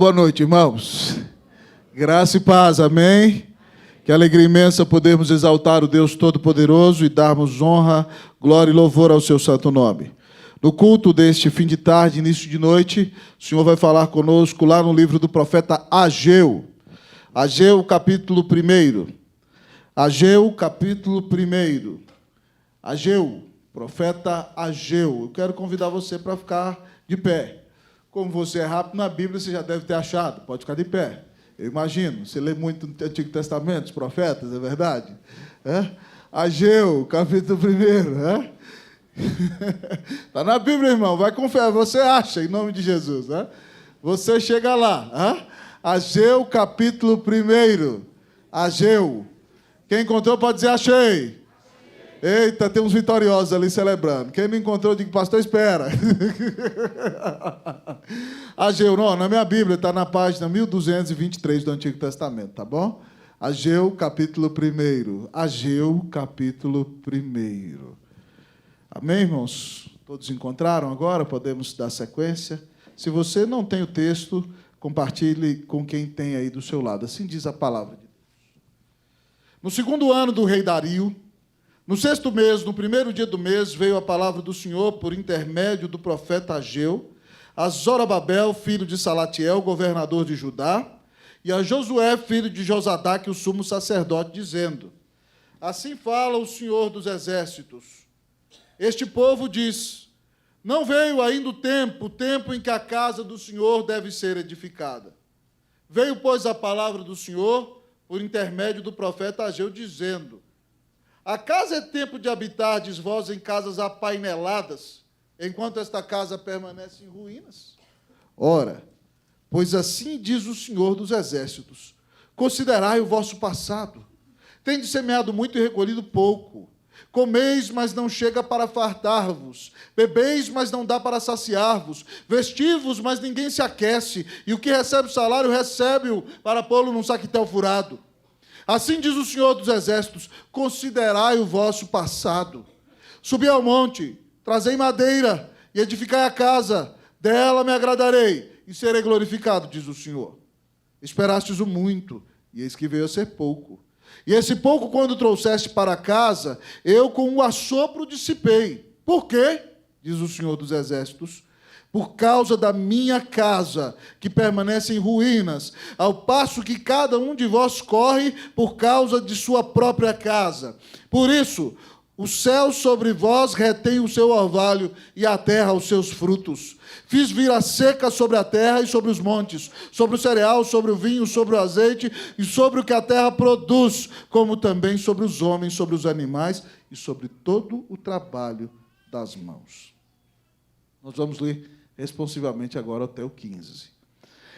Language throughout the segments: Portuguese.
Boa noite, irmãos. Graça e paz, amém? Que alegria imensa podermos exaltar o Deus Todo-Poderoso e darmos honra, glória e louvor ao seu santo nome. No culto deste fim de tarde, início de noite, o Senhor vai falar conosco lá no livro do profeta Ageu. Ageu, capítulo 1. Ageu, capítulo 1. Ageu, profeta Ageu. Eu quero convidar você para ficar de pé. Como você é rápido na Bíblia, você já deve ter achado. Pode ficar de pé. Eu imagino. Você lê muito no Antigo Testamento, os profetas, é verdade? Ageu, capítulo 1. Está na Bíblia, irmão. Vai com fé. Você acha, em nome de Jesus. Você chega lá. Ageu, capítulo 1. Ageu. Quem encontrou pode dizer achei. Eita, tem uns vitoriosos ali celebrando. Quem não encontrou, diga, pastor, espera. Ageu, não, na minha Bíblia, está na página 1223 do Antigo Testamento, tá bom? Ageu, capítulo 1. Ageu, capítulo 1. Amém, irmãos? Todos encontraram agora? Podemos dar sequência? Se você não tem o texto, compartilhe com quem tem aí do seu lado. Assim diz a palavra de Deus. No segundo ano do rei Dario, no 6º mês, no 1º dia do mês, veio a palavra do Senhor por intermédio do profeta Ageu, a Zorobabel, filho de Salatiel, governador de Judá, e a Josué, filho de Josadaque, o sumo sacerdote, dizendo: assim fala o Senhor dos exércitos. Este povo diz: não veio ainda o tempo em que a casa do Senhor deve ser edificada. Veio, pois, a palavra do Senhor por intermédio do profeta Ageu, dizendo: acaso é tempo de habitardes vós em casas apaineladas, enquanto esta casa permanece em ruínas? Ora, pois assim diz o Senhor dos exércitos: considerai o vosso passado. Tendes semeado muito e recolhido pouco. Comeis, mas não chega para fartar-vos. Bebeis, mas não dá para saciar-vos. Vestivos, mas ninguém se aquece. E o que recebe o salário, recebe-o para pô-lo num saquitel furado. Assim diz o Senhor dos exércitos: considerai o vosso passado. Subi ao monte, trazei madeira e edificai a casa. Dela me agradarei e serei glorificado, diz o Senhor. Esperastes o muito, e eis que veio a ser pouco. E esse pouco, quando trouxeste para casa, eu com o assopro dissipei. Por quê? Diz o Senhor dos exércitos: por causa da minha casa, que permanece em ruínas, ao passo que cada um de vós corre por causa de sua própria casa. Por isso, o céu sobre vós retém o seu orvalho e a terra os seus frutos. Fiz vir a seca sobre a terra e sobre os montes, sobre o cereal, sobre o vinho, sobre o azeite e sobre o que a terra produz, como também sobre os homens, sobre os animais e sobre todo o trabalho das mãos. Nós vamos ler responsivamente agora até o 15.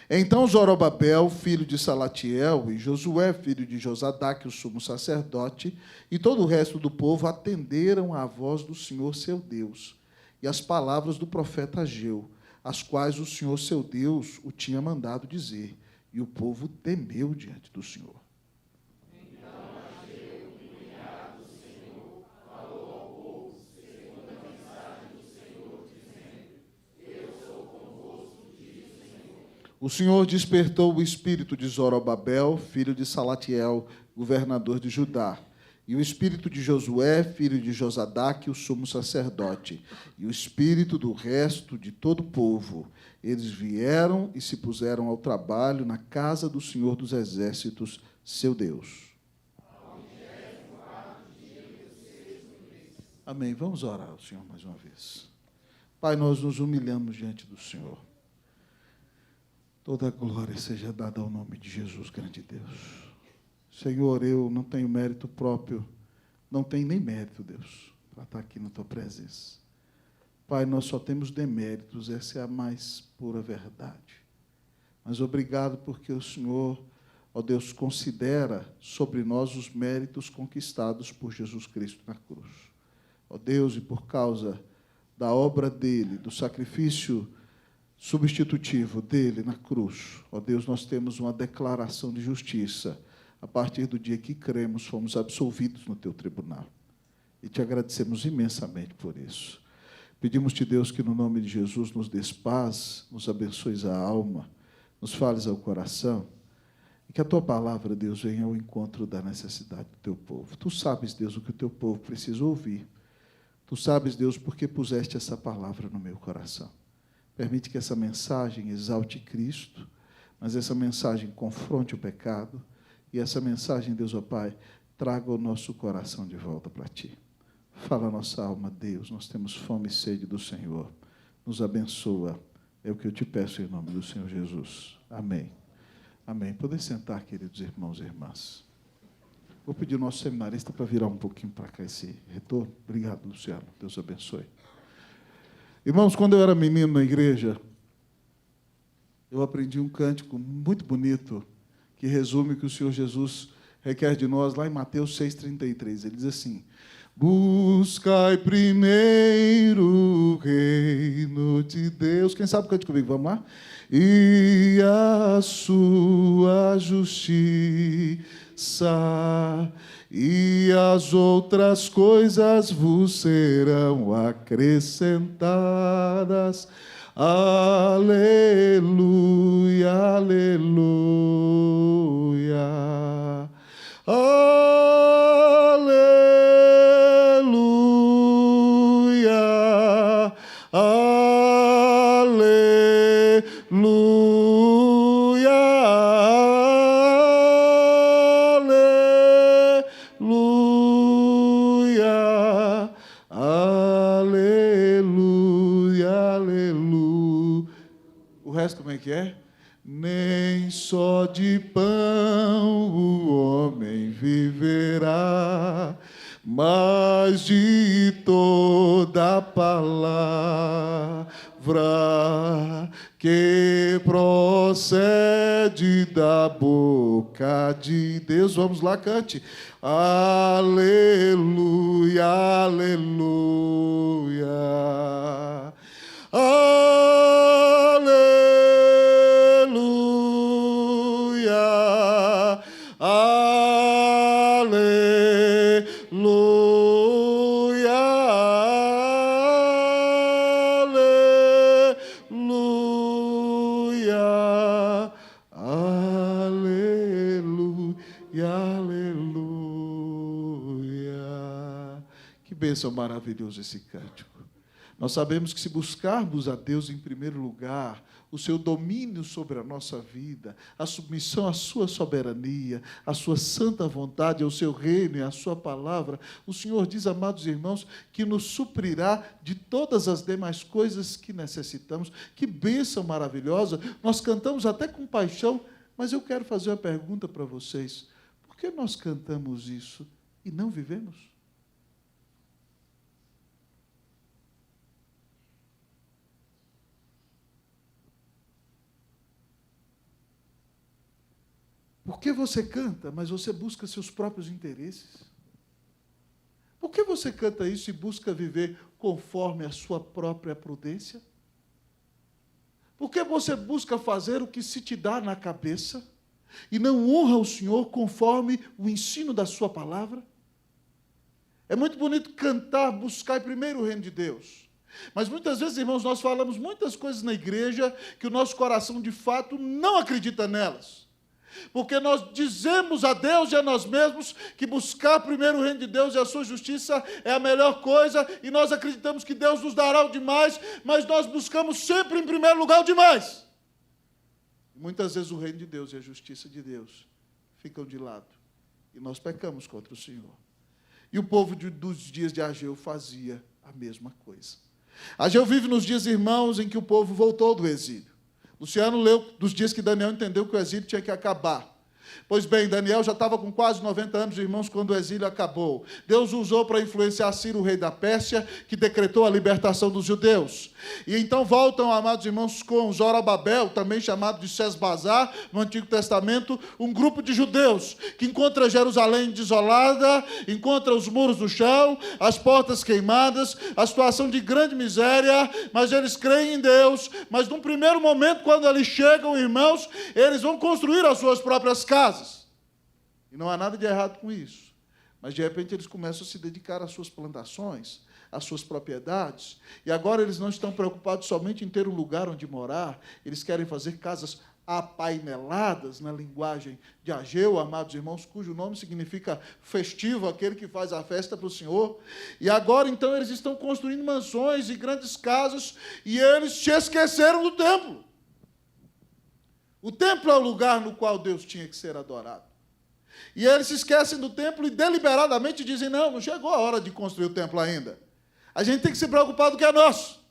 Então Zorobabel, filho de Salatiel, e Josué, filho de Josadaque, o sumo sacerdote, e todo o resto do povo atenderam à voz do Senhor seu Deus e às palavras do profeta Ageu, as quais o Senhor seu Deus o tinha mandado dizer, e o povo temeu diante do Senhor. O Senhor despertou o espírito de Zorobabel, filho de Salatiel, governador de Judá, e o espírito de Josué, filho de Josadaque, o sumo sacerdote, e o espírito do resto de todo o povo. Eles vieram e se puseram ao trabalho na casa do Senhor dos exércitos, seu Deus. Amém. Vamos orar ao Senhor mais uma vez. Pai, nós nos humilhamos diante do Senhor. Toda a glória seja dada ao nome de Jesus, grande Deus. Senhor, eu não tenho mérito próprio, não tenho nem mérito, Deus, para estar aqui na Tua presença. Pai, nós só temos deméritos, essa é a mais pura verdade. Mas obrigado porque o Senhor, ó Deus, considera sobre nós os méritos conquistados por Jesus Cristo na cruz. Ó Deus, e por causa da obra dele, do sacrifício substitutivo dele na cruz, ó Deus, nós temos uma declaração de justiça. A partir do dia que cremos, fomos absolvidos no teu tribunal. E te agradecemos imensamente por isso. Pedimos-te, Deus, que no nome de Jesus nos des paz, nos abençoes a alma, nos fales ao coração, e que a tua palavra, Deus, venha ao encontro da necessidade do teu povo. Tu sabes, Deus, o que o teu povo precisa ouvir. Tu sabes, Deus, porque puseste essa palavra no meu coração. Permite que essa mensagem exalte Cristo, mas essa mensagem confronte o pecado, e essa mensagem, Deus, ó Pai, traga o nosso coração de volta para Ti. Fala a nossa alma, Deus, nós temos fome e sede do Senhor. Nos abençoa, é o que eu te peço em nome do Senhor Jesus. Amém. Amém. Podem sentar, queridos irmãos e irmãs. Vou pedir ao nosso seminarista para virar um pouquinho para cá esse retorno. Obrigado, Luciano. Deus abençoe. Irmãos, quando eu era menino na igreja, eu aprendi um cântico muito bonito que resume o que o Senhor Jesus requer de nós, lá em Mateus 6,33. Ele diz assim: buscai primeiro o reino de Deus. Quem sabe cante comigo? Vamos lá? E a sua justiça, e as outras coisas vos serão acrescentadas. Aleluia, aleluia. Aleluia, aleluia, aleluia, aleluia, aleluia. O resto como é que é? Nem só de pão o homem viverá, mas de toda palavra que procede da boca de Deus. Vamos lá, cante. Aleluia, aleluia. Aleluia, aleluia, aleluia, aleluia, aleluia. Que bênção maravilhosa esse cântico. Nós sabemos que se buscarmos a Deus em primeiro lugar, o seu domínio sobre a nossa vida, a submissão à sua soberania, à sua santa vontade, ao seu reino e à sua palavra, o Senhor diz, amados irmãos, que nos suprirá de todas as demais coisas que necessitamos. Que bênção maravilhosa! Nós cantamos até com paixão, mas eu quero fazer uma pergunta para vocês. Por que nós cantamos isso e não vivemos? Por que você canta, mas você busca seus próprios interesses? Por que você canta isso e busca viver conforme a sua própria prudência? Por que você busca fazer o que se te dá na cabeça e não honra o Senhor conforme o ensino da sua palavra? É muito bonito cantar, buscar primeiro o reino de Deus. Mas muitas vezes, irmãos, nós falamos muitas coisas na igreja que o nosso coração, de fato, não acredita nelas. Porque nós dizemos a Deus e a nós mesmos que buscar primeiro o reino de Deus e a sua justiça é a melhor coisa, e nós acreditamos que Deus nos dará o demais, mas nós buscamos sempre em primeiro lugar o demais. Muitas vezes o reino de Deus e a justiça de Deus ficam de lado, e nós pecamos contra o Senhor. E o povo dos dias de Ageu fazia a mesma coisa. Ageu vive nos dias, irmãos, em que o povo voltou do exílio. Luciano leu dos dias que Daniel entendeu que o exílio tinha que acabar. Pois bem, Daniel já estava com quase 90 anos, irmãos, quando o exílio acabou. Deus usou para influenciar Ciro, o rei da Pérsia, que decretou a libertação dos judeus. E então voltam, amados irmãos, com Zorobabel, também chamado de Sesbazar, no Antigo Testamento, um grupo de judeus que encontra Jerusalém desolada, encontra os muros do chão, as portas queimadas, a situação de grande miséria, mas eles creem em Deus. Mas num primeiro momento, quando eles chegam, irmãos, eles vão construir as suas próprias casas. E não há nada de errado com isso. Mas, de repente, eles começam a se dedicar às suas plantações, às suas propriedades. E agora eles não estão preocupados somente em ter um lugar onde morar, eles querem fazer casas apaineladas, na linguagem de Ageu, amados irmãos, cujo nome significa festivo, aquele que faz a festa para o Senhor. E agora, então, eles estão construindo mansões e grandes casas, e eles se esqueceram do templo. O templo é o lugar no qual Deus tinha que ser adorado. E eles se esquecem do templo e deliberadamente dizem, não chegou a hora de construir o templo ainda. A gente tem que se preocupar do que é nosso.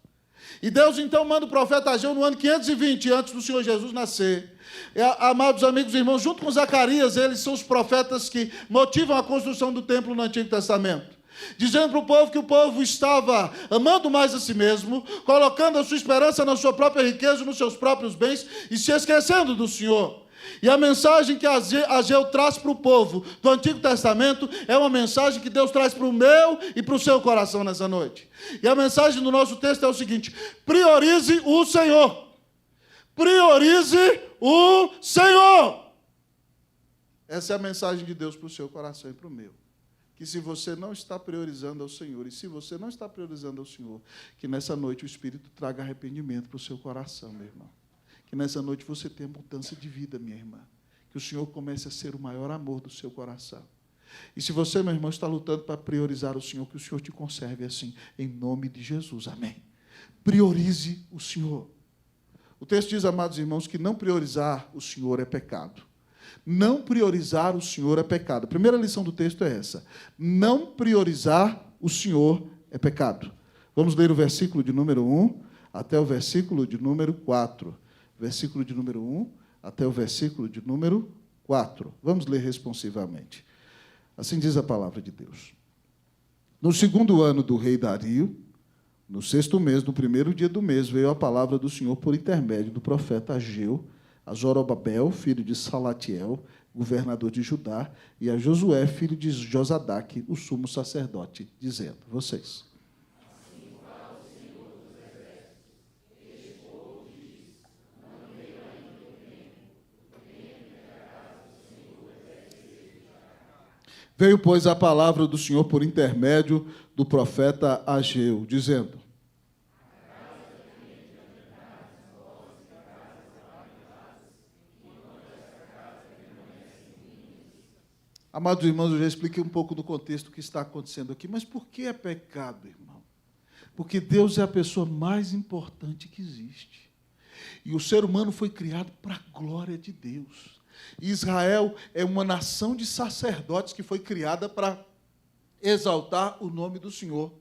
E Deus, então, manda o profeta Ageu no ano 520, antes do Senhor Jesus nascer. E, amados amigos e irmãos, junto com Zacarias, eles são os profetas que motivam a construção do templo no Antigo Testamento. Dizendo para o povo que o povo estava amando mais a si mesmo, colocando a sua esperança na sua própria riqueza, nos seus próprios bens, e se esquecendo do Senhor. E a mensagem que Ageu traz para o povo do Antigo Testamento é uma mensagem que Deus traz para o meu e para o seu coração nessa noite. E a mensagem do nosso texto é o seguinte: priorize o Senhor. Priorize o Senhor. Essa é a mensagem de Deus para o seu coração e para o meu. Que se você não está priorizando ao Senhor, e se você não está priorizando ao Senhor, que nessa noite o Espírito traga arrependimento para o seu coração, meu irmão. Que nessa noite você tenha mudança de vida, minha irmã. Que o Senhor comece a ser o maior amor do seu coração. E se você, meu irmão, está lutando para priorizar o Senhor, que o Senhor te conserve assim, em nome de Jesus. Amém. Priorize o Senhor. O texto diz, amados irmãos, que não priorizar o Senhor é pecado. Não priorizar o Senhor é pecado. A primeira lição do texto é essa. Não priorizar o Senhor é pecado. Vamos ler o versículo de número 1 até o versículo de número 4. Versículo de número 1 até o versículo de número 4. Vamos ler responsivamente. Assim diz a palavra de Deus. No 2º ano do rei Dario, no 6º mês, no 1º dia do mês, veio a palavra do Senhor por intermédio do profeta Ageu, a Zorobabel, filho de Salatiel, governador de Judá, e a Josué, filho de Josadaque, o sumo sacerdote, dizendo, vocês... Veio, pois, a palavra do Senhor por intermédio do profeta Ageu, dizendo... Amados irmãos, eu já expliquei um pouco do contexto que está acontecendo aqui, mas por que é pecado, irmão? Porque Deus é a pessoa mais importante que existe. E o ser humano foi criado para a glória de Deus. Israel é uma nação de sacerdotes que foi criada para exaltar o nome do Senhor.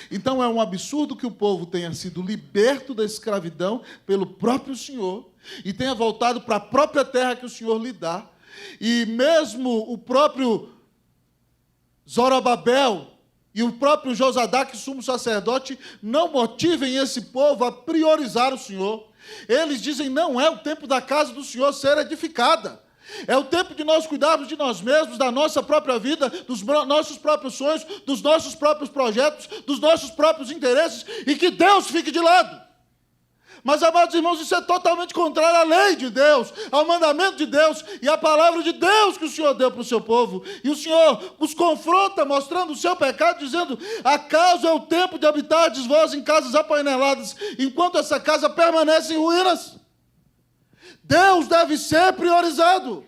Então é um absurdo que o povo tenha sido liberto da escravidão pelo próprio Senhor e tenha voltado para a própria terra que o Senhor lhe dá. E mesmo o próprio Zorobabel e o próprio Josadaque, sumo sacerdote, não motivem esse povo a priorizar o Senhor. Eles dizem, não é o tempo da casa do Senhor ser edificada. É o tempo de nós cuidarmos de nós mesmos, da nossa própria vida, dos nossos próprios sonhos, dos nossos próprios projetos, dos nossos próprios interesses, e que Deus fique de lado. Mas, amados irmãos, isso é totalmente contrário à lei de Deus, ao mandamento de Deus e à palavra de Deus que o Senhor deu para o seu povo. E o Senhor os confronta, mostrando o seu pecado, dizendo, acaso é o tempo de habitardes vós em casas apaineladas, enquanto essa casa permanece em ruínas? Deus deve ser priorizado.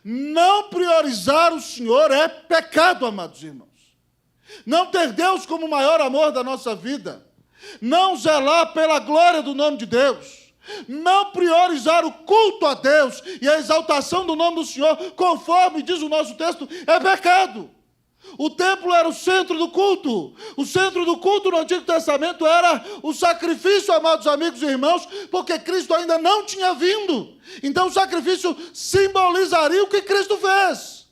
Não priorizar o Senhor é pecado, amados irmãos. Não ter Deus como o maior amor da nossa vida. Não zelar pela glória do nome de Deus. Não priorizar o culto a Deus e a exaltação do nome do Senhor, conforme diz o nosso texto, é pecado. O templo era o centro do culto. O centro do culto no Antigo Testamento era o sacrifício, amados amigos e irmãos, porque Cristo ainda não tinha vindo. Então o sacrifício simbolizaria o que Cristo fez.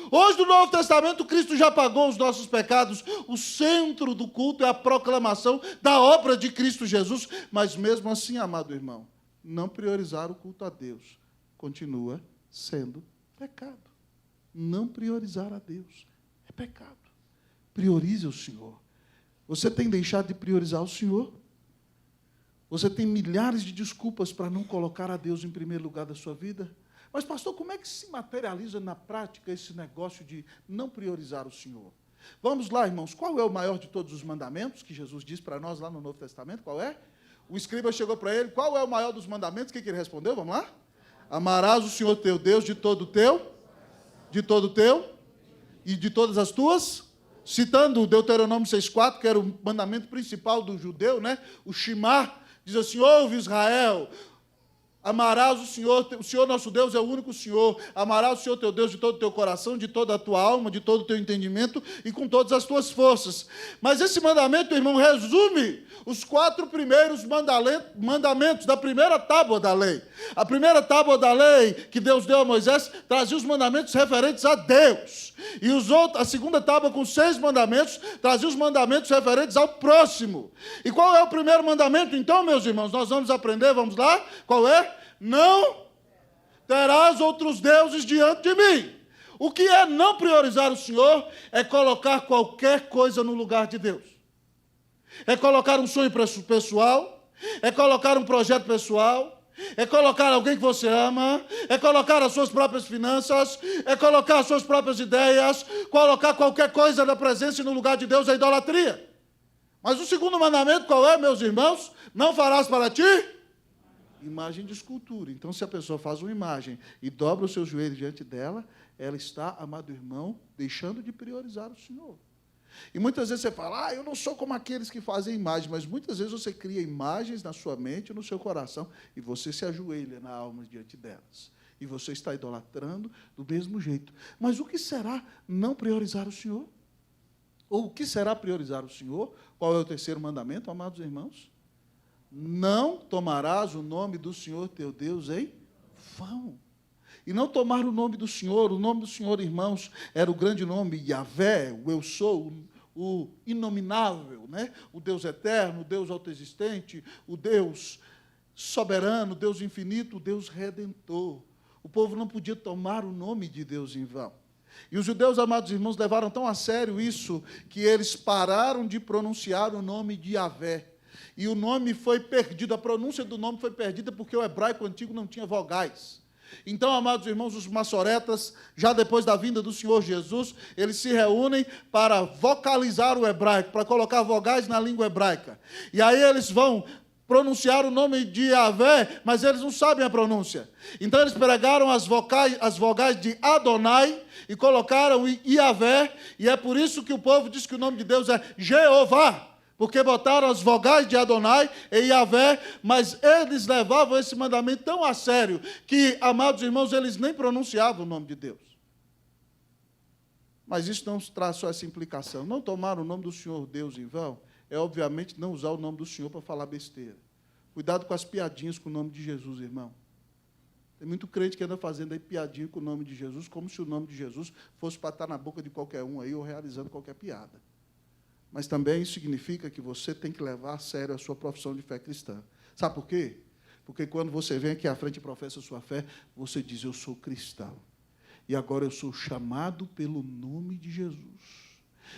Hoje, no Novo Testamento, Cristo já pagou os nossos pecados. O centro do culto é a proclamação da obra de Cristo Jesus. Mas mesmo assim, amado irmão, não priorizar o culto a Deus continua sendo pecado. Não priorizar a Deus é pecado. Priorize o Senhor. Você tem deixado de priorizar o Senhor? Você tem milhares de desculpas para não colocar a Deus em primeiro lugar da sua vida? Mas, pastor, como é que se materializa na prática esse negócio de não priorizar o Senhor? Vamos lá, irmãos. Qual é o maior de todos os mandamentos que Jesus diz para nós lá no Novo Testamento? Qual é? O escriba chegou para ele. Qual é o maior dos mandamentos? O que ele respondeu? Vamos lá? Amarás o Senhor teu Deus de todo o teu e de todas as tuas, citando o Deuteronômio 6,4, que era o mandamento principal do judeu, né? O Shema, diz assim: ouve Israel, amarás o Senhor nosso Deus é o único Senhor, amarás o Senhor teu Deus de todo o teu coração, de toda a tua alma, de todo o teu entendimento e com todas as tuas forças. Mas esse mandamento, irmão, resume os 4 primeiros mandamentos da primeira tábua da lei. A primeira tábua da lei que Deus deu a Moisés trazia os mandamentos referentes a Deus. E a segunda tábua, com 6 mandamentos, trazia os mandamentos referentes ao próximo. E qual é o primeiro mandamento, então, meus irmãos? Nós vamos aprender, vamos lá? Qual é? Não terás outros deuses diante de mim. O que é não priorizar o Senhor? É colocar qualquer coisa no lugar de Deus. É colocar um sonho pessoal, é colocar um projeto pessoal, é colocar alguém que você ama, é colocar as suas próprias finanças, é colocar as suas próprias ideias, colocar qualquer coisa na presença e no lugar de Deus é idolatria. Mas o segundo mandamento qual é, meus irmãos? Não farás para ti imagem de escultura. Então, se a pessoa faz uma imagem e dobra os seus joelhos diante dela, ela está, amado irmão, deixando de priorizar o Senhor. E muitas vezes você fala: eu não sou como aqueles que fazem imagem, mas muitas vezes você cria imagens na sua mente e no seu coração, e você se ajoelha na alma diante delas. E você está idolatrando do mesmo jeito. Mas o que será não priorizar o Senhor? Ou o que será priorizar o Senhor? Qual é o terceiro mandamento, amados irmãos? Não tomarás o nome do Senhor teu Deus em vão. E não tomar o nome do Senhor, irmãos, era o grande nome Yahvé, o eu sou, o inominável, né? O Deus eterno, o Deus autoexistente, o Deus soberano, o Deus infinito, o Deus redentor. O povo não podia tomar o nome de Deus em vão. E os judeus, amados irmãos, levaram tão a sério isso, que eles pararam de pronunciar o nome de Yahvé. E o nome foi perdido, a pronúncia do nome foi perdida porque o hebraico antigo não tinha vogais. Então, amados irmãos, os maçoretas, já depois da vinda do Senhor Jesus, eles se reúnem para vocalizar o hebraico, para colocar vogais na língua hebraica. E aí eles vão pronunciar o nome de Yahvé, mas eles não sabem a pronúncia. Então eles pregaram as vogais de Adonai e colocaram Yahvé, e é por isso que o povo diz que o nome de Deus é Jeová. Porque botaram as vogais de Adonai e Yahvé, mas eles levavam esse mandamento tão a sério que, amados irmãos, eles nem pronunciavam o nome de Deus. Mas isso não traz só essa implicação. Não tomar o nome do Senhor Deus em vão é, obviamente, não usar o nome do Senhor para falar besteira. Cuidado com as piadinhas com o nome de Jesus, irmão. Tem muito crente que anda fazendo aí piadinha com o nome de Jesus, como se o nome de Jesus fosse para estar na boca de qualquer um aí ou realizando qualquer piada. Mas também isso significa que você tem que levar a sério a sua profissão de fé cristã. Sabe por quê? Porque quando você vem aqui à frente e professa a sua fé, você diz: eu sou cristão. E agora eu sou chamado pelo nome de Jesus.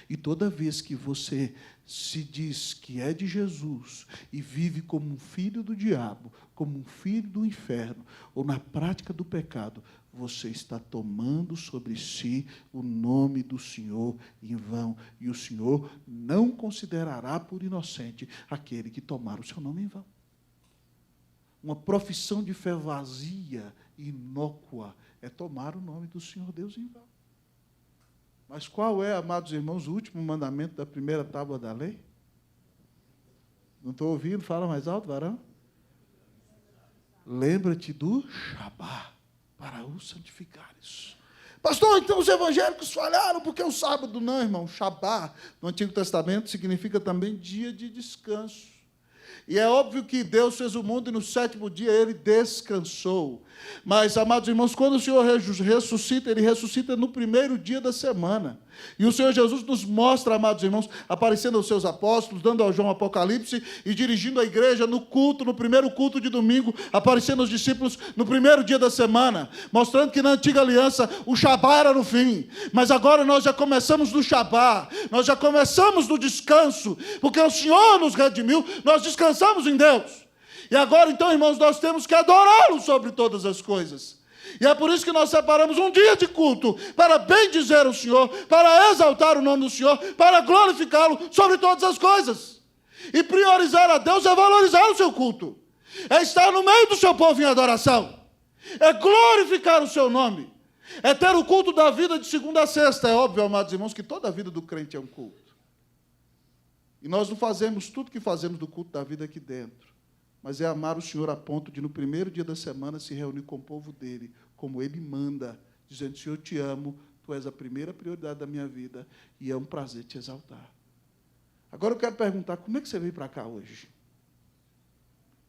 E toda vez que você se diz que é de Jesus e vive como um filho do diabo, como um filho do inferno, ou na prática do pecado, você está tomando sobre si o nome do Senhor em vão. E o Senhor não considerará por inocente aquele que tomar o seu nome em vão. Uma profissão de fé vazia e inócua é tomar o nome do Senhor Deus em vão. Mas qual é, amados irmãos, o último mandamento da primeira tábua da lei? Não estou ouvindo? Fala mais alto, varão. Lembra-te do Shabá, para o santificares. Pastor, então os evangélicos falharam porque o sábado não, irmão. Shabá, no Antigo Testamento, significa também dia de descanso. E é óbvio que Deus fez o mundo e no 7º dia Ele descansou. Mas, amados irmãos, quando o Senhor ressuscita, Ele ressuscita no primeiro dia da semana. E o Senhor Jesus nos mostra, amados irmãos, aparecendo aos seus apóstolos, dando ao João Apocalipse e dirigindo a igreja no culto, no primeiro culto de domingo, aparecendo aos discípulos no primeiro dia da semana, mostrando que na antiga aliança o Shabá era no fim, mas agora nós já começamos no Shabá, nós já começamos no descanso, porque o Senhor nos redimiu, nós descansamos em Deus. E agora, então, irmãos, nós temos que adorá-lo sobre todas as coisas. E é por isso que nós separamos um dia de culto para bendizer o Senhor, para exaltar o nome do Senhor, para glorificá-lo sobre todas as coisas. E priorizar a Deus é valorizar o seu culto, é estar no meio do seu povo em adoração. é glorificar o seu nome, é ter o culto da vida de segunda a sexta. É óbvio, amados irmãos, que toda a vida do crente é um culto. E nós não fazemos tudo que fazemos do culto da vida aqui dentro, mas é amar o Senhor a ponto de, no primeiro dia da semana, se reunir com o povo dele, como ele manda, dizendo: Senhor, eu te amo, tu és a primeira prioridade da minha vida, e é um prazer te exaltar. Agora eu quero perguntar, como é que você veio para cá hoje?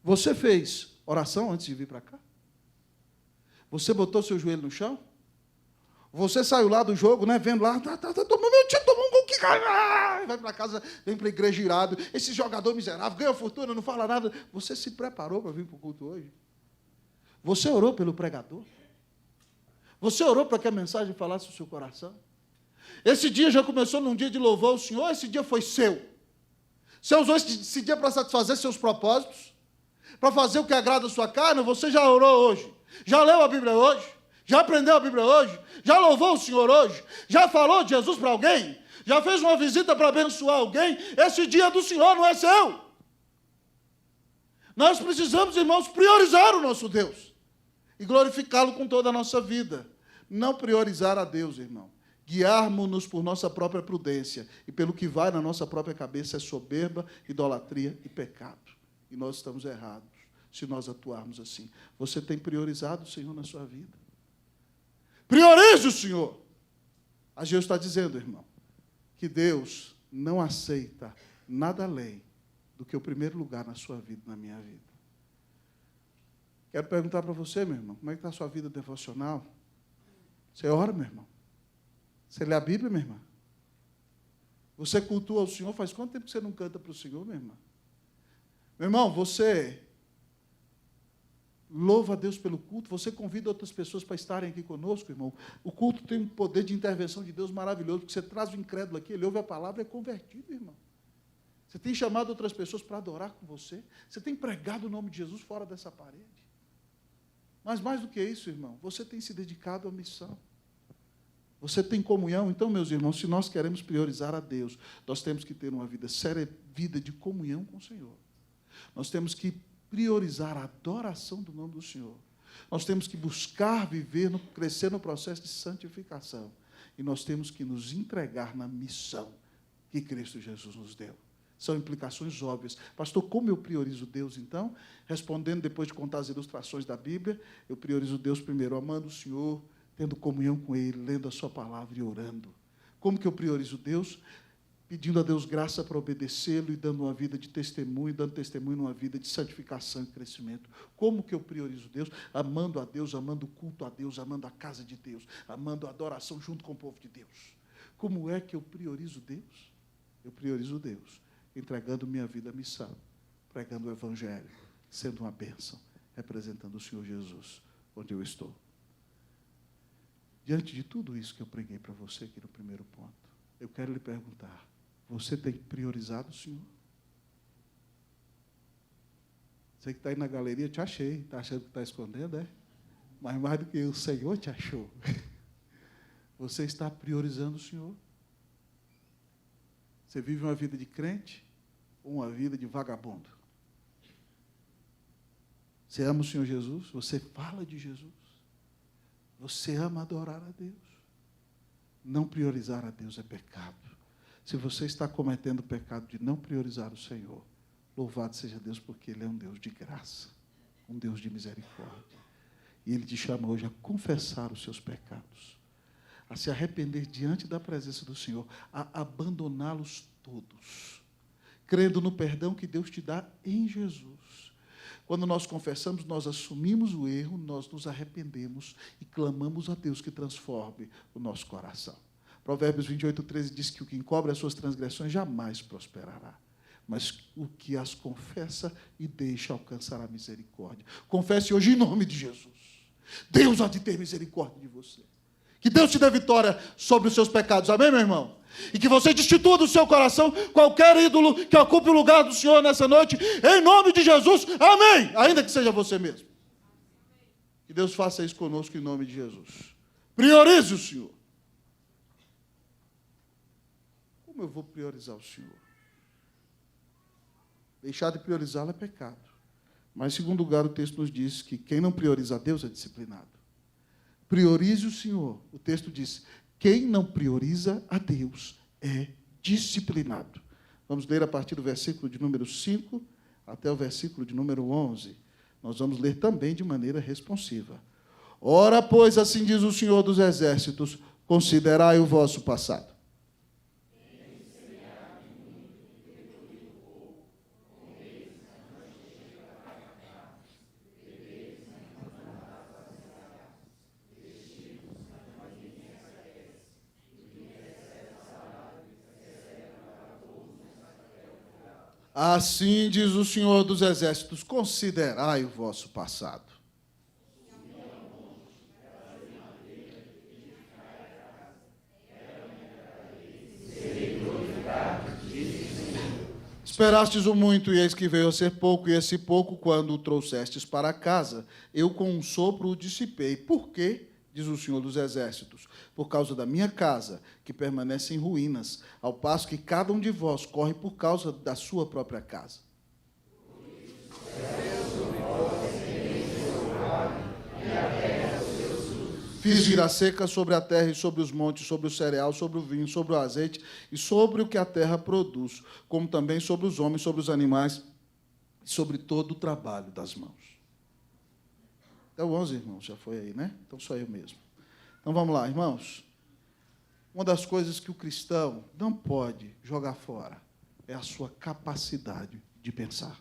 Você fez oração antes de vir para cá? Você botou seu joelho no chão? Você saiu lá do jogo, né, vendo lá, tomou meu time, tomou um gol, que vai para casa, vem para a igreja irado, esse jogador miserável, ganha fortuna, não fala nada. Você se preparou para vir para o culto hoje? Você orou pelo pregador? Você orou para que a mensagem falasse no seu coração? Esse dia já começou num dia de louvor ao Senhor, esse dia foi seu. Você usou esse dia para satisfazer seus propósitos? Para fazer o que agrada a sua carne? Você já orou hoje? Já leu a Bíblia hoje? Já aprendeu a Bíblia hoje? Já louvou o Senhor hoje? Já falou de Jesus para alguém? Já fez uma visita para abençoar alguém? Esse dia do Senhor não é seu. Nós precisamos, irmãos, priorizar o nosso Deus e glorificá-lo com toda a nossa vida. Não priorizar a Deus, irmão. Guiarmos-nos por nossa própria prudência e pelo que vai na nossa própria cabeça é soberba, idolatria e pecado. E nós estamos errados se nós atuarmos assim. Você tem priorizado o Senhor na sua vida? Priorize o Senhor. Ageu está dizendo, irmão, que Deus não aceita nada além do que o primeiro lugar na sua vida, na minha vida. Quero perguntar para você, meu irmão, como é que está a sua vida devocional? Você ora, meu irmão? Você lê a Bíblia, minha irmã? Você cultua o Senhor? Faz quanto tempo que você não canta para o Senhor, minha irmã? Meu irmão, você louva a Deus pelo culto, você convida outras pessoas para estarem aqui conosco, irmão. O culto tem um poder de intervenção de Deus maravilhoso, porque você traz o incrédulo aqui, ele ouve a palavra e é convertido, irmão. Você tem chamado outras pessoas para adorar com você. Você tem pregado o nome de Jesus fora dessa parede. Mas mais do que isso, irmão, você tem se dedicado à missão. Você tem comunhão. Então, meus irmãos, se nós queremos priorizar a Deus, nós temos que ter uma vida séria, vida de comunhão com o Senhor. Nós temos que priorizar a adoração do nome do Senhor. Nós temos que buscar viver, crescer no processo de santificação. E nós temos que nos entregar na missão que Cristo Jesus nos deu. São implicações óbvias. Pastor, como eu priorizo Deus, então? Respondendo, depois de contar as ilustrações da Bíblia, eu priorizo Deus primeiro, amando o Senhor, tendo comunhão com Ele, lendo a sua palavra e orando. Como que eu priorizo Deus? Pedindo a Deus graça para obedecê-lo e dando uma vida de testemunho, dando testemunho numa vida de santificação e crescimento. Como que eu priorizo Deus? Amando a Deus, amando o culto a Deus, amando a casa de Deus, amando a adoração junto com o povo de Deus. Como é que eu priorizo Deus? Eu priorizo Deus entregando minha vida à missão, pregando o Evangelho, sendo uma bênção, representando o Senhor Jesus, onde eu estou. Diante de tudo isso que eu preguei para você aqui no primeiro ponto, eu quero lhe perguntar, você tem priorizado o Senhor? Você que está aí na galeria, te achei, está achando que está escondendo, é? Mas mais do que o Senhor te achou. Você está priorizando o Senhor? Você vive uma vida de crente ou uma vida de vagabundo? Você ama o Senhor Jesus? Você fala de Jesus? Você ama adorar a Deus? Não priorizar a Deus é pecado. Se você está cometendo o pecado de não priorizar o Senhor, louvado seja Deus, porque Ele é um Deus de graça, um Deus de misericórdia. E Ele te chama hoje a confessar os seus pecados, a se arrepender diante da presença do Senhor, a abandoná-los todos, crendo no perdão que Deus te dá em Jesus. Quando nós confessamos, nós assumimos o erro, nós nos arrependemos e clamamos a Deus que transforme o nosso coração. Provérbios 28:13 diz que o que encobre as suas transgressões jamais prosperará, mas o que as confessa e deixa alcançar a misericórdia. Confesse hoje em nome de Jesus. Deus há de ter misericórdia de você. Que Deus te dê vitória sobre os seus pecados. Amém, meu irmão? E que você destitua do seu coração qualquer ídolo que ocupe o lugar do Senhor nessa noite. Em nome de Jesus. Amém. Ainda que seja você mesmo. Que Deus faça isso conosco em nome de Jesus. Priorize o Senhor. Como eu vou priorizar o Senhor? Deixar de priorizá-lo é pecado. Mas, em segundo lugar, o texto nos diz que quem não prioriza a Deus é disciplinado. Priorize o Senhor. O texto diz, quem não prioriza a Deus é disciplinado. Vamos ler a partir do versículo de número 5 até o versículo de número 11. Nós vamos ler também de maneira responsiva. Ora, pois, assim diz o Senhor dos Exércitos, considerai o vosso passado. Assim diz o Senhor dos Exércitos, considerai o vosso passado. Esperastes o muito, e eis que veio a ser pouco, e esse pouco, quando o trouxestes para casa, eu com um sopro o dissipei. Por quê? Diz o Senhor dos Exércitos, por causa da minha casa, que permanece em ruínas, ao passo que cada um de vós corre por causa da sua própria casa. Fiz vir a seca sobre a terra e sobre os montes, sobre o cereal, sobre o vinho, sobre o azeite e sobre o que a terra produz, como também sobre os homens, sobre os animais e sobre todo o trabalho das mãos. Até o 11, irmãos, já foi aí, né? Então só eu mesmo. Então vamos lá, irmãos. Uma das coisas que o cristão não pode jogar fora é a sua capacidade de pensar.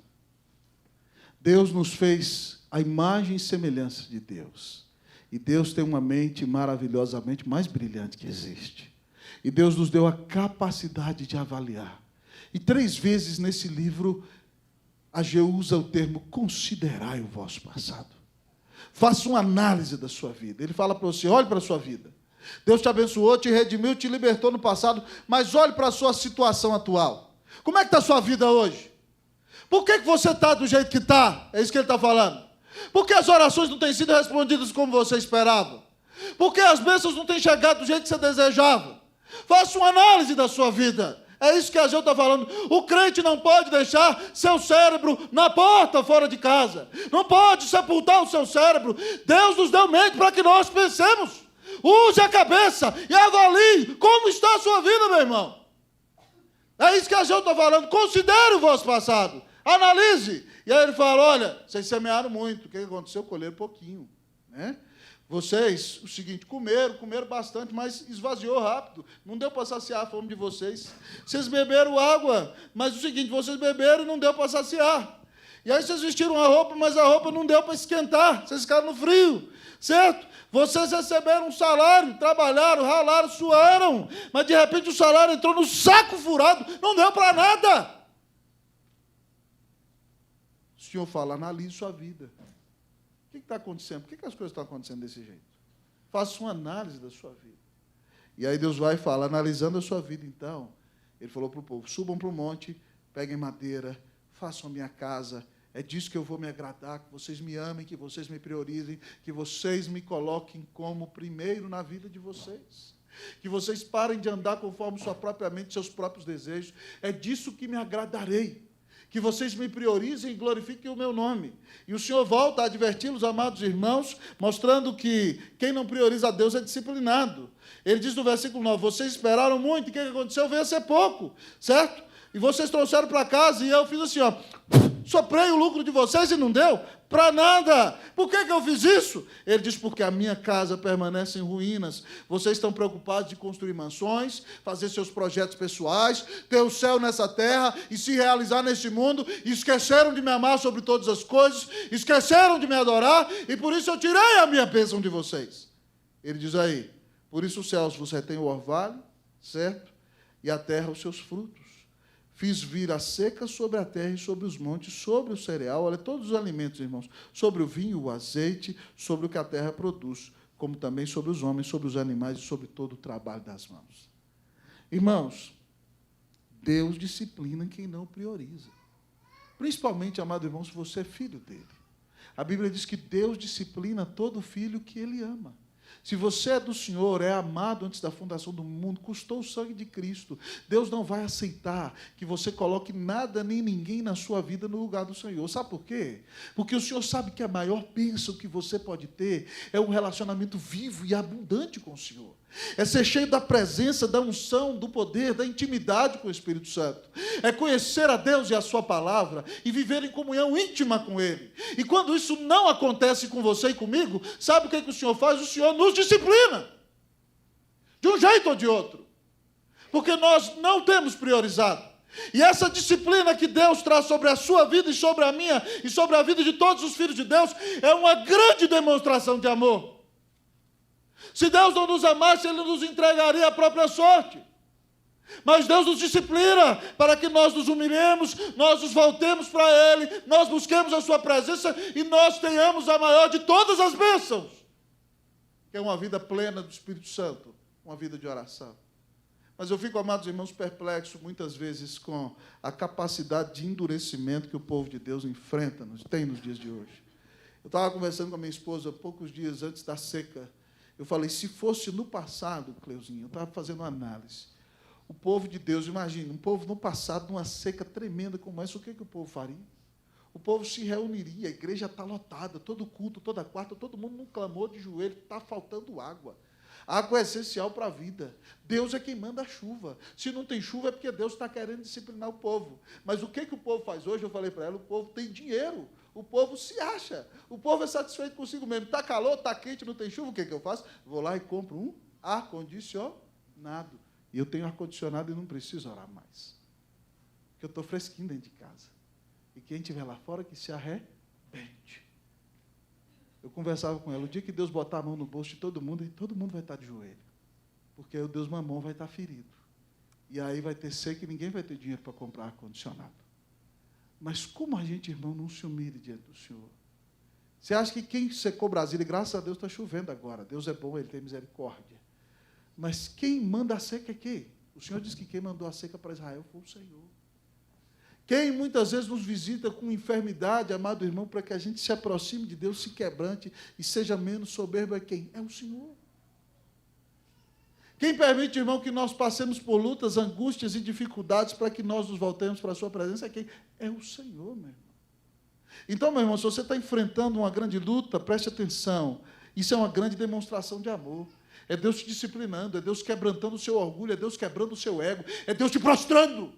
Deus nos fez a imagem e semelhança de Deus. E Deus tem uma mente maravilhosamente mais brilhante que existe. E Deus nos deu a capacidade de avaliar. E 3 vezes nesse livro, Ageu usa o termo considerai o vosso passado. Faça uma análise da sua vida. Ele fala para você, olhe para a sua vida. Deus te abençoou, te redimiu, te libertou no passado, mas olhe para a sua situação atual. Como é que está a sua vida hoje? Por que você está do jeito que está? É isso que ele está falando. Por que as orações não têm sido respondidas como você esperava? Por que as bênçãos não têm chegado do jeito que você desejava? Faça uma análise da sua vida. É isso que Ageu está falando. O crente não pode deixar seu cérebro na porta, fora de casa. Não pode sepultar o seu cérebro. Deus nos deu mente para que nós pensemos. Use a cabeça e avalie como está a sua vida, meu irmão. É isso que Ageu está falando. Considere o vosso passado. Analise. E aí ele fala, olha, vocês semearam muito. O que aconteceu? Colheram pouquinho. Né? Vocês, o seguinte, comeram bastante, mas esvaziou rápido. Não deu para saciar a fome de vocês. Vocês beberam água, mas o seguinte, vocês beberam e não deu para saciar. E aí vocês vestiram a roupa, mas a roupa não deu para esquentar. Vocês ficaram no frio, certo? Vocês receberam um salário, trabalharam, ralaram, suaram, mas de repente o salário entrou no saco furado, não deu para nada. O Senhor fala, analise sua vida. O que está acontecendo? Por que as coisas estão acontecendo desse jeito? Faça uma análise da sua vida. E aí Deus vai falar, analisando a sua vida, então, ele falou para o povo, subam para o monte, peguem madeira, façam a minha casa, é disso que eu vou me agradar, que vocês me amem, que vocês me priorizem, que vocês me coloquem como primeiro na vida de vocês. Que vocês parem de andar conforme sua própria mente, seus próprios desejos. É disso que me agradarei. Que vocês me priorizem e glorifiquem o meu nome. E o Senhor volta a adverti-los, amados irmãos, mostrando que quem não prioriza a Deus é disciplinado. Ele diz no versículo 9, vocês esperaram muito, e o que aconteceu? Veio a ser pouco, certo? E vocês trouxeram para casa, e eu fiz assim, ó, soprei o lucro de vocês e não deu para nada. Por que eu fiz isso? Ele diz, porque a minha casa permanece em ruínas. Vocês estão preocupados de construir mansões, fazer seus projetos pessoais, ter o céu nessa terra e se realizar neste mundo, e esqueceram de me amar sobre todas as coisas, esqueceram de me adorar, e por isso eu tirei a minha bênção de vocês. Ele diz aí, por isso os céus você tem o orvalho, certo? E a terra os seus frutos. Fiz vir a seca sobre a terra e sobre os montes, sobre o cereal, olha, todos os alimentos, irmãos, sobre o vinho, o azeite, sobre o que a terra produz, como também sobre os homens, sobre os animais e sobre todo o trabalho das mãos. Irmãos, Deus disciplina quem não prioriza. Principalmente, amado irmão, se você é filho dele. A Bíblia diz que Deus disciplina todo filho que ele ama. Se você é do Senhor, é amado antes da fundação do mundo, custou o sangue de Cristo. Deus não vai aceitar que você coloque nada nem ninguém na sua vida no lugar do Senhor. Sabe por quê? Porque o Senhor sabe que a maior bênção que você pode ter é um relacionamento vivo e abundante com o Senhor. É ser cheio da presença, da unção, do poder, da intimidade com o Espírito Santo. É conhecer a Deus e a sua palavra e viver em comunhão íntima com Ele. E quando isso não acontece com você e comigo, sabe o que o Senhor faz? O Senhor nos disciplina. De um jeito ou de outro. Porque nós não temos priorizado. E essa disciplina que Deus traz sobre a sua vida e sobre a minha e sobre a vida de todos os filhos de Deus é uma grande demonstração de amor. Se Deus não nos amasse, Ele nos entregaria a própria sorte. Mas Deus nos disciplina para que nós nos humilhemos, nós nos voltemos para Ele, nós busquemos a Sua presença e nós tenhamos a maior de todas as bênçãos, que é uma vida plena do Espírito Santo, uma vida de oração. Mas eu fico, amados irmãos, perplexo muitas vezes com a capacidade de endurecimento que o povo de Deus enfrenta, tem nos dias de hoje. Eu estava conversando com a minha esposa poucos dias antes da seca. Eu falei, se fosse no passado, Cleuzinho, eu estava fazendo uma análise. O povo de Deus, imagine, um povo no passado, numa seca tremenda como essa, o que o povo faria? O povo se reuniria, a igreja está lotada, todo culto, toda quarta, todo mundo num clamor de joelho, está faltando água. Água é essencial para a vida. Deus é quem manda a chuva. Se não tem chuva é porque Deus está querendo disciplinar o povo. Mas o que o povo faz hoje? Eu falei para ela, o povo tem dinheiro. O povo se acha. O povo é satisfeito consigo mesmo. Está calor, está quente, não tem chuva, o que eu faço? Vou lá e compro um ar-condicionado. E eu tenho ar-condicionado e não preciso orar mais. Porque eu estou fresquinho dentro de casa. E quem estiver lá fora que se arrepende. Eu conversava com ela, o dia que Deus botar a mão no bolso de todo mundo vai estar de joelho. Porque o Deus mamão vai estar ferido. E aí vai ter seca e ninguém vai ter dinheiro para comprar ar-condicionado. Mas como a gente, irmão, não se humilha diante do Senhor? Você acha que quem secou Brasília, graças a Deus está chovendo agora. Deus é bom, Ele tem misericórdia. Mas quem manda a seca é quem? O Senhor diz que quem mandou a seca para Israel foi o Senhor. Quem muitas vezes nos visita com enfermidade, amado irmão, para que a gente se aproxime de Deus, se quebrante e seja menos soberbo é quem? É o Senhor. Quem permite, irmão, que nós passemos por lutas, angústias e dificuldades para que nós nos voltemos para a sua presença é quem? É o Senhor, meu irmão. Então, meu irmão, se você está enfrentando uma grande luta, preste atenção. Isso é uma grande demonstração de amor. É Deus te disciplinando, é Deus quebrantando o seu orgulho, é Deus quebrando o seu ego, é Deus te prostrando.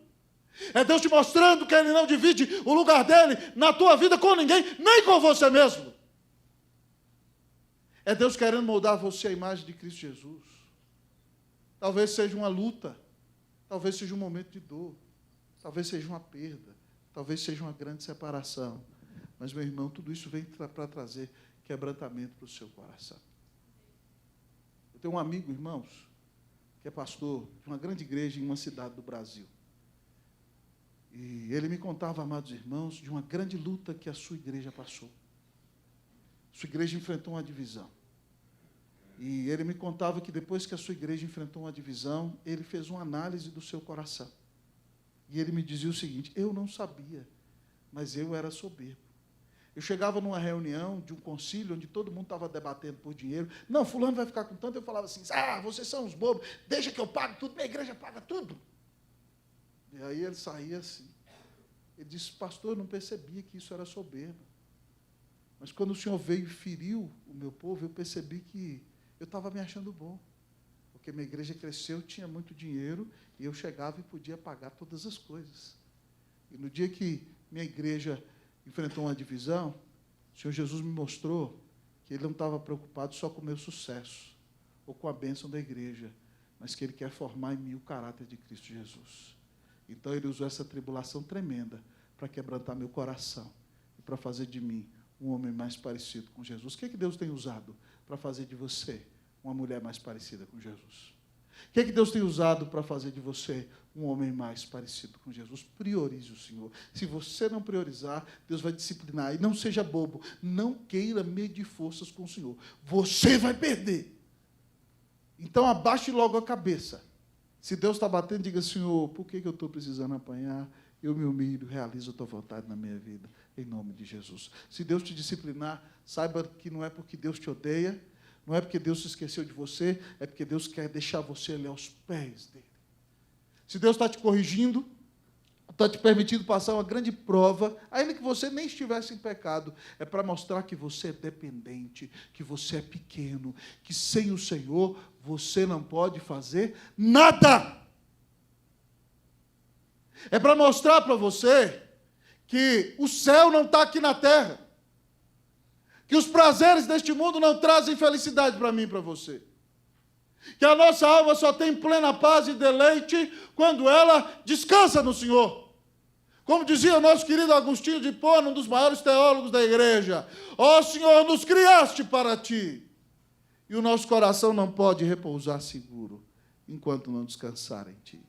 É Deus te mostrando que Ele não divide o lugar dEle na tua vida com ninguém, nem com você mesmo. É Deus querendo moldar você à imagem de Cristo Jesus. Talvez seja uma luta, talvez seja um momento de dor, talvez seja uma perda, talvez seja uma grande separação. Mas, meu irmão, tudo isso vem para trazer quebrantamento para o seu coração. Eu tenho um amigo, irmãos, que é pastor de uma grande igreja em uma cidade do Brasil. E ele me contava, amados irmãos, de uma grande luta que a sua igreja passou. Sua igreja enfrentou uma divisão. E ele me contava que depois que a sua igreja enfrentou uma divisão, ele fez uma análise do seu coração. E ele me dizia o seguinte, eu não sabia, mas eu era soberbo. Eu chegava numa reunião de um concílio, onde todo mundo estava debatendo por dinheiro. Não, fulano vai ficar com tanto. Eu falava assim, vocês são uns bobos, deixa que eu pago tudo, minha igreja paga tudo. E aí ele saía assim. Ele disse, pastor, eu não percebia que isso era soberba. Mas quando o Senhor veio e feriu o meu povo, eu percebi que eu estava me achando bom. Porque minha igreja cresceu, tinha muito dinheiro, e eu chegava e podia pagar todas as coisas. E no dia que minha igreja enfrentou uma divisão, o Senhor Jesus me mostrou que Ele não estava preocupado só com o meu sucesso, ou com a bênção da igreja, mas que Ele quer formar em mim o caráter de Cristo Jesus. Então, Ele usou essa tribulação tremenda para quebrantar meu coração e para fazer de mim um homem mais parecido com Jesus. O que Deus tem usado para fazer de você uma mulher mais parecida com Jesus? O que Deus tem usado para fazer de você um homem mais parecido com Jesus? Priorize o Senhor. Se você não priorizar, Deus vai disciplinar. E não seja bobo. Não queira medir forças com o Senhor. Você vai perder. Então, abaixe logo a cabeça. Se Deus está batendo, diga, Senhor, por que eu estou precisando apanhar? Eu me humilho, realizo a tua vontade na minha vida, em nome de Jesus. Se Deus te disciplinar, saiba que não é porque Deus te odeia, Não é porque Deus se esqueceu de você, é porque Deus quer deixar você ali aos pés dele. Se Deus está te corrigindo, está te permitindo passar uma grande prova, ainda que você nem estivesse em pecado, é para mostrar que você é dependente, que você é pequeno, que sem o Senhor você não pode fazer nada. É para mostrar para você que o céu não está aqui na terra, que os prazeres deste mundo não trazem felicidade para mim e para você, que a nossa alma só tem plena paz e deleite quando ela descansa no Senhor. Como dizia o nosso querido Agostinho de Hipona, um dos maiores teólogos da igreja: ó Senhor, nos criaste para ti, e o nosso coração não pode repousar seguro enquanto não descansar em ti.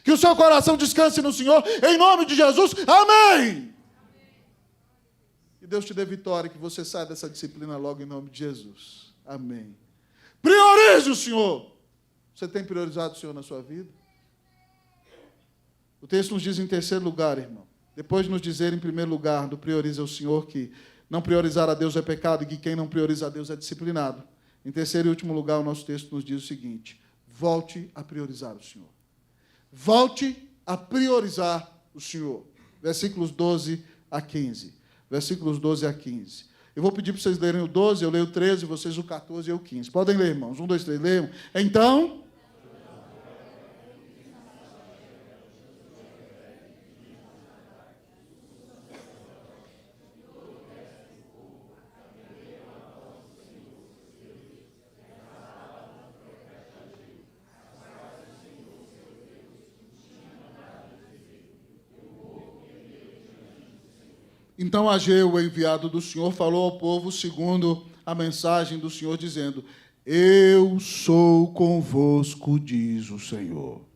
Que o seu coração descanse no Senhor, em nome de Jesus, amém! Que Deus te dê vitória, que você saia dessa disciplina logo em nome de Jesus, amém. Priorize o Senhor. Você tem priorizado o Senhor na sua vida? O texto nos diz em terceiro lugar, irmão, depois de nos dizer em primeiro lugar do prioriza o Senhor, que não priorizar a Deus é pecado e que quem não prioriza a Deus é disciplinado. Em terceiro e último lugar, o nosso texto nos diz o seguinte: volte a priorizar o Senhor. Volte a priorizar o Senhor. Versículos 12 a 15. Versículos 12 a 15. Eu vou pedir para vocês lerem o 12, eu leio o 13, vocês o 14 e o 15. Podem ler, irmãos. 1, 2, 3, leiam. Então... Então Ageu, o enviado do Senhor, falou ao povo segundo a mensagem do Senhor, dizendo: eu sou convosco, diz o Senhor.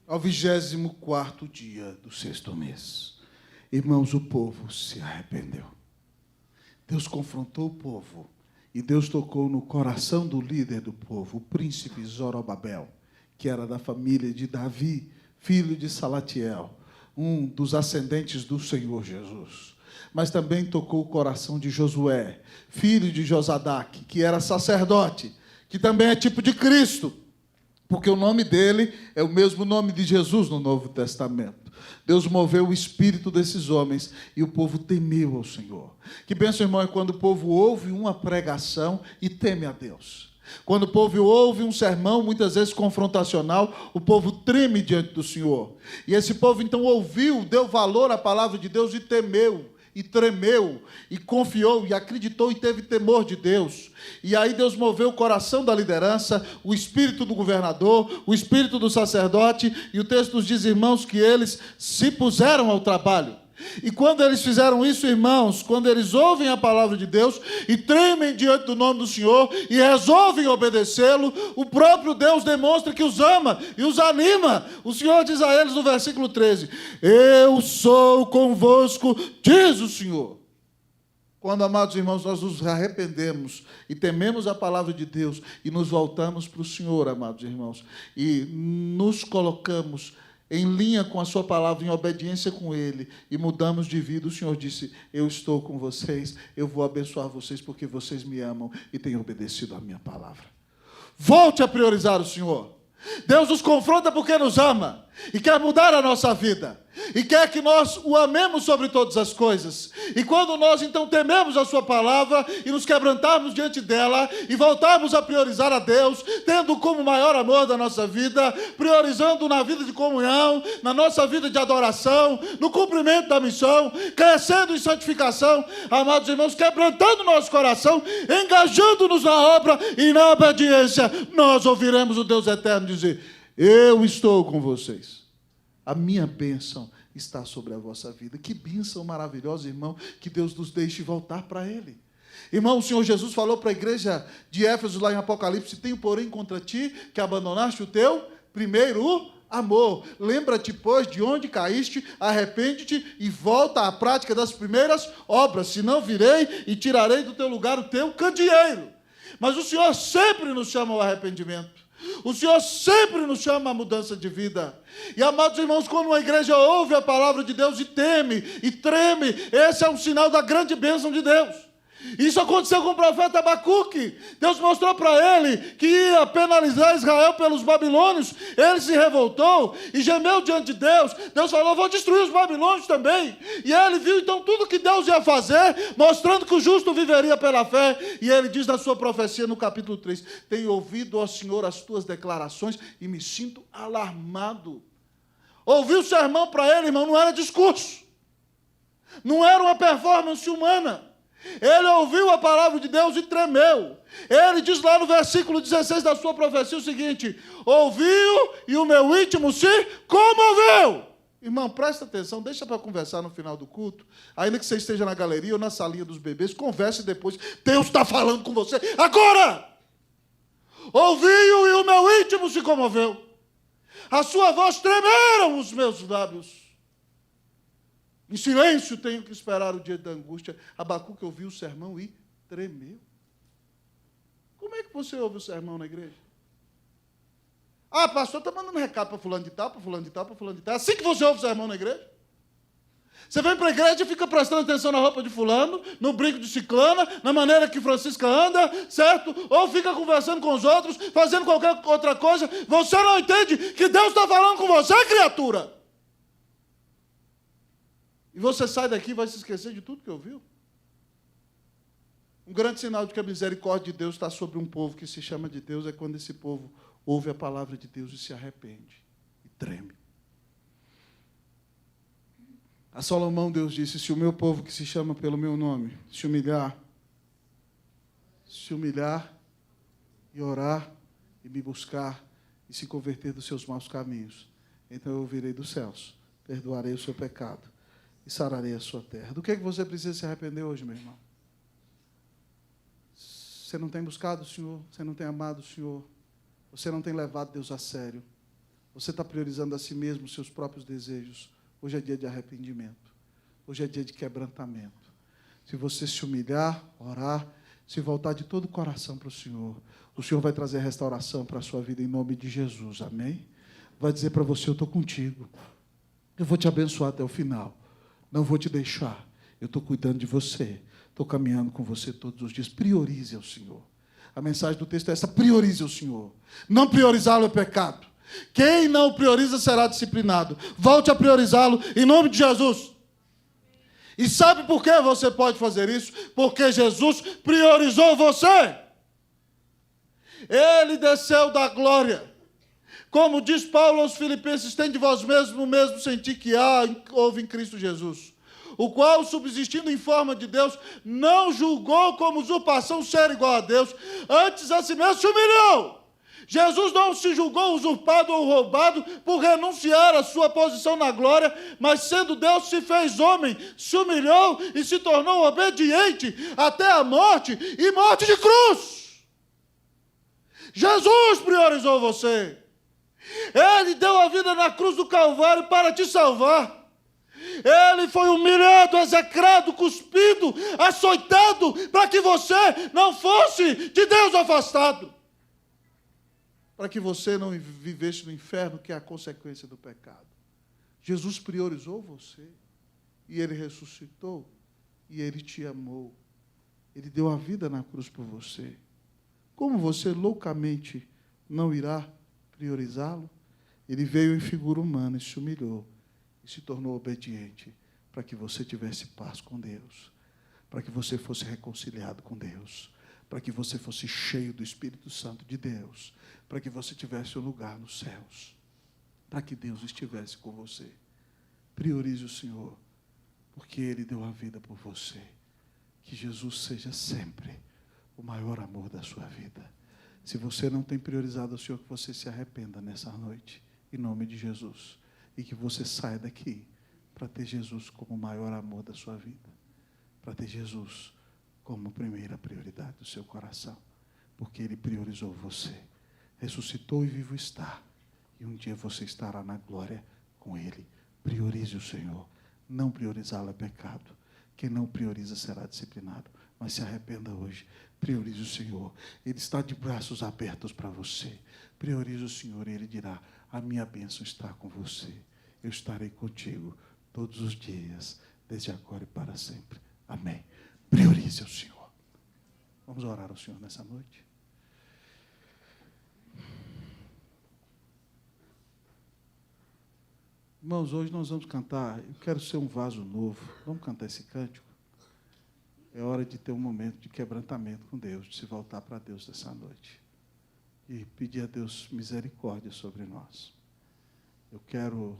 Ao 24º dia do 6º mês. Irmãos, o povo se arrependeu. Deus confrontou o povo e Deus tocou no coração do líder do povo, o príncipe Zorobabel, que era da família de Davi, filho de Salatiel, um dos ascendentes do Senhor Jesus. Mas também tocou o coração de Josué, filho de Josadaque, que era sacerdote, que também é tipo de Cristo, porque o nome dele é o mesmo nome de Jesus no Novo Testamento. Deus moveu o espírito desses homens e o povo temeu ao Senhor. Que bênção, irmão, é quando o povo ouve uma pregação e teme a Deus. Quando o povo ouve um sermão, muitas vezes confrontacional, o povo treme diante do Senhor. E esse povo então ouviu, deu valor à palavra de Deus e temeu. E tremeu, e confiou, e acreditou, e teve temor de Deus. E aí Deus moveu o coração da liderança, o espírito do governador, o espírito do sacerdote, e o texto nos diz, irmãos, que eles se puseram ao trabalho. E quando eles fizeram isso, irmãos, quando eles ouvem a palavra de Deus e tremem diante do nome do Senhor e resolvem obedecê-lo, o próprio Deus demonstra que os ama e os anima. O Senhor diz a eles no versículo 13: eu sou convosco, diz o Senhor. Quando, amados irmãos, nós nos arrependemos e tememos a palavra de Deus e nos voltamos para o Senhor, amados irmãos, e nos colocamos em linha com a sua palavra, em obediência com Ele, e mudamos de vida, o Senhor disse: eu estou com vocês, eu vou abençoar vocês porque vocês me amam e têm obedecido a minha palavra. Volte a priorizar o Senhor. Deus nos confronta porque nos ama e quer mudar a nossa vida. E quer que nós o amemos sobre todas as coisas. E quando nós então tememos a sua palavra e nos quebrantarmos diante dela e voltarmos a priorizar a Deus, tendo como maior amor da nossa vida, priorizando na vida de comunhão, na nossa vida de adoração, no cumprimento da missão, crescendo em santificação, amados irmãos, quebrantando nosso coração, engajando-nos na obra e na obediência, nós ouviremos o Deus eterno dizer: eu estou com vocês. A minha bênção está sobre a vossa vida. Que bênção maravilhosa, irmão, que Deus nos deixe voltar para Ele. Irmão, o Senhor Jesus falou para a igreja de Éfeso, lá em Apocalipse: tenho, porém, contra ti que abandonaste o teu primeiro amor. Lembra-te, pois, de onde caíste, arrepende-te e volta à prática das primeiras obras, senão virei e tirarei do teu lugar o teu candeeiro. Mas o Senhor sempre nos chama ao arrependimento. O Senhor sempre nos chama à mudança de vida. E, amados irmãos, quando uma igreja ouve a palavra de Deus e teme e treme, esse é um sinal da grande bênção de Deus. Isso aconteceu com o profeta Abacuque. Deus mostrou para ele que ia penalizar Israel pelos babilônios. Ele se revoltou e gemeu diante de Deus. Deus falou, vou destruir os babilônios também. E ele viu então tudo que Deus ia fazer, mostrando que o justo viveria pela fé. E ele diz na sua profecia no capítulo 3, tenho ouvido, ó Senhor, as tuas declarações e me sinto alarmado. Ouvir o sermão para ele, irmão, não era discurso. Não era uma performance humana. Ele ouviu a palavra de Deus e tremeu. Ele diz lá no versículo 16 da sua profecia o seguinte, ouviu e o meu íntimo se comoveu. Irmão, presta atenção, deixa para conversar no final do culto, ainda que você esteja na galeria ou na salinha dos bebês, converse depois. Deus está falando com você agora. Ouviu e o meu íntimo se comoveu. A sua voz tremeram os meus lábios. Em silêncio tenho que esperar o dia da angústia. Abacuque ouviu o sermão e tremeu. Como é que você ouve o sermão na igreja? Ah, pastor, está mandando recado para fulano de tal, para fulano de tal, para fulano de tal. Assim que você ouve o sermão na igreja? Você vem para a igreja e fica prestando atenção na roupa de fulano, no brinco de ciclana, na maneira que Francisca anda, certo? Ou fica conversando com os outros, fazendo qualquer outra coisa. Você não entende que Deus está falando com você, criatura. E você sai daqui e vai se esquecer de tudo que ouviu. Um grande sinal de que a misericórdia de Deus está sobre um povo que se chama de Deus é quando esse povo ouve a palavra de Deus e se arrepende e treme. A Salomão Deus disse, se o meu povo que se chama pelo meu nome se humilhar e orar e me buscar e se converter dos seus maus caminhos, então eu ouvirei dos céus, perdoarei o seu pecado e sararei a sua terra. Do que é que você precisa se arrepender hoje, meu irmão? Você não tem buscado o Senhor, você não tem amado o Senhor, você não tem levado Deus a sério, você está priorizando a si mesmo, os seus próprios desejos. Hoje é dia de arrependimento, hoje é dia de quebrantamento. Se você se humilhar, orar, se voltar de todo o coração para o Senhor vai trazer restauração para a sua vida em nome de Jesus, amém? Vai dizer para você, eu estou contigo, eu vou te abençoar até o final. Não vou te deixar. Eu estou cuidando de você. Estou caminhando com você todos os dias. Priorize ao Senhor. A mensagem do texto é essa. Priorize ao Senhor. Não priorizá-lo é pecado. Quem não prioriza será disciplinado. Volte a priorizá-lo em nome de Jesus. E sabe por que você pode fazer isso? Porque Jesus priorizou você. Ele desceu da glória. Como diz Paulo aos Filipenses, tem de vós mesmos o mesmo sentir que houve em Cristo Jesus, o qual, subsistindo em forma de Deus, não julgou como usurpação ser igual a Deus, antes a si mesmo se humilhou. Jesus não se julgou usurpado ou roubado por renunciar à sua posição na glória, mas sendo Deus se fez homem, se humilhou e se tornou obediente até a morte e morte de cruz. Jesus priorizou você. Ele deu a vida na cruz do Calvário para te salvar. Ele foi humilhado, execrado, cuspido, açoitado, para que você não fosse de Deus afastado. Para que você não vivesse no inferno, que é a consequência do pecado. Jesus priorizou você. E Ele ressuscitou. E Ele te amou. Ele deu a vida na cruz por você. Como você loucamente não irá priorizá-lo? Ele veio em figura humana e se humilhou e se tornou obediente para que você tivesse paz com Deus, para que você fosse reconciliado com Deus, para que você fosse cheio do Espírito Santo de Deus, para que você tivesse um lugar nos céus, para que Deus estivesse com você. Priorize o Senhor, porque Ele deu a vida por você. Que Jesus seja sempre o maior amor da sua vida. Se você não tem priorizado o Senhor, que você se arrependa nessa noite, em nome de Jesus. E que você saia daqui para ter Jesus como o maior amor da sua vida. Para ter Jesus como primeira prioridade do seu coração. Porque Ele priorizou você. Ressuscitou e vivo está. e um dia você estará na glória com Ele. Priorize o Senhor. Não priorizá-lo é pecado. Quem não prioriza será disciplinado. Mas se arrependa hoje. Priorize o Senhor. Ele está de braços abertos para você. Priorize o Senhor e Ele dirá: a minha bênção está com você. Eu estarei contigo todos os dias, desde agora e para sempre. Amém. Priorize o Senhor. Vamos orar ao Senhor nessa noite? Irmãos, hoje nós vamos cantar Eu Quero Ser um Vaso Novo. Vamos cantar esse cântico? É hora de ter um momento de quebrantamento com Deus, de se voltar para Deus nessa noite. E pedir a Deus misericórdia sobre nós. Eu quero